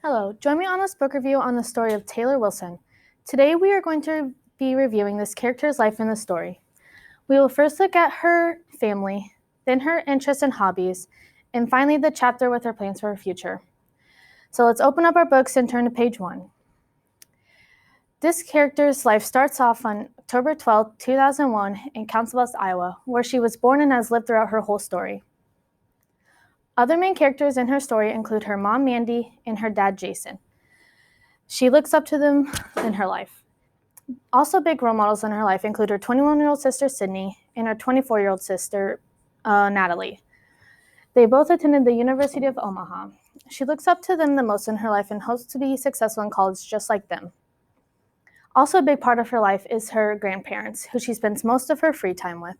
Hello, join me on this book review on the story of Taylor Wilson. Today we are going to be reviewing this character's life in the story. We will first look at her family, then her interests and hobbies, and finally the chapter with her plans for her future. So let's open up our books and turn to page 1. This character's life starts off on October 12, 2001 in Council Bluffs, Iowa, where she was born and has lived throughout her whole story. Other main characters in her story include her mom, Mandy, and her dad, Jason. She looks up to them in her life. Also big role models in her life include her 21-year-old sister, Sydney, and her 24-year-old sister, Natalie. They both attended the University of Omaha. She looks up to them the most in her life and hopes to be successful in college just like them. Also a big part of her life is her grandparents, who she spends most of her free time with.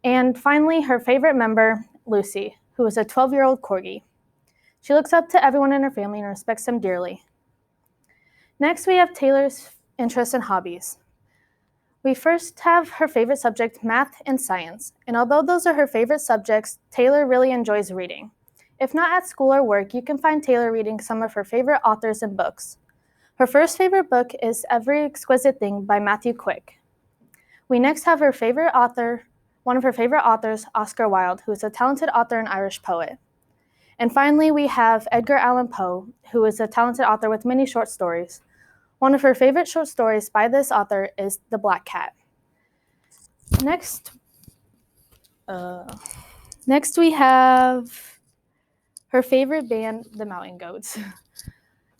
And finally, her favorite member, Lucy, who is a 12-year-old corgi. She looks up to everyone in her family and respects them dearly. Next, we have Taylor's interests and hobbies. We first have her favorite subject, math and science. And although those are her favorite subjects, Taylor really enjoys reading. If not at school or work, you can find Taylor reading some of her favorite authors and books. Her first favorite book is Every Exquisite Thing by Matthew Quick. We next have one of her favorite authors, Oscar Wilde, who is a talented author and Irish poet. And finally, we have Edgar Allan Poe, who is a talented author with many short stories. One of her favorite short stories by this author is The Black Cat. Next we have her favorite band, the Mountain Goats.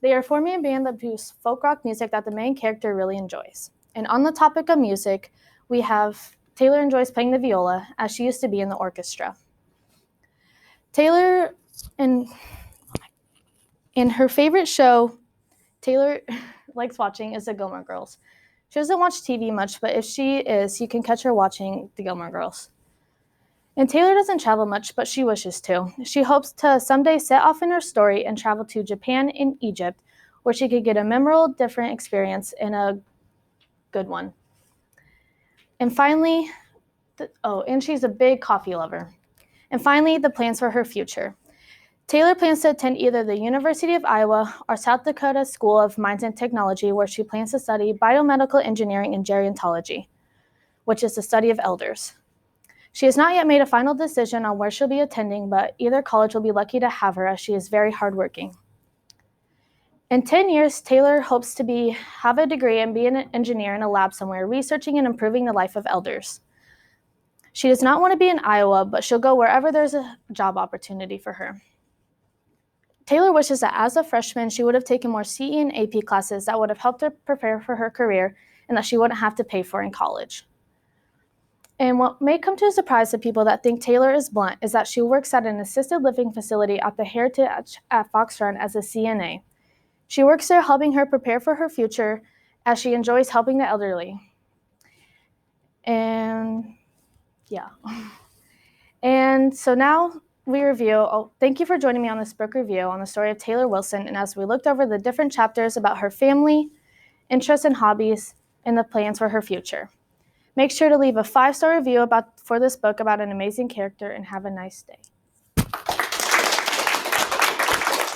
They are forming a band that produces folk rock music that the main character really enjoys. And on the topic of music, we have Taylor enjoys playing the viola, as she used to be in the orchestra. Taylor, in her favorite show, Taylor likes watching is the Gilmore Girls. She doesn't watch TV much, but if she is, you can catch her watching the Gilmore Girls. And Taylor doesn't travel much, but she wishes to. She hopes to someday set off in her story and travel to Japan and Egypt, where she could get a memorable, different experience and a good one. And finally, and she's a big coffee lover. And finally, the plans for her future. Taylor plans to attend either the University of Iowa or South Dakota School of Mines and Technology, where she plans to study biomedical engineering and gerontology, which is the study of elders. She has not yet made a final decision on where she'll be attending, but either college will be lucky to have her as she is very hardworking. In 10 years, Taylor hopes to have a degree and be an engineer in a lab somewhere, researching and improving the life of elders. She does not want to be in Iowa, but she'll go wherever there's a job opportunity for her. Taylor wishes that as a freshman, she would have taken more CE and AP classes that would have helped her prepare for her career and that she wouldn't have to pay for in college. And what may come to a surprise to people that think Taylor is blunt is that she works at an assisted living facility at the Heritage at Fox Run as a CNA. She works there helping her prepare for her future as she enjoys helping the elderly. And yeah. And so now we review. Thank you for joining me on this book review on the story of Taylor Wilson. And as we looked over the different chapters about her family, interests and hobbies, and the plans for her future. Make sure to leave a 5-star review for this book about an amazing character, and have a nice day.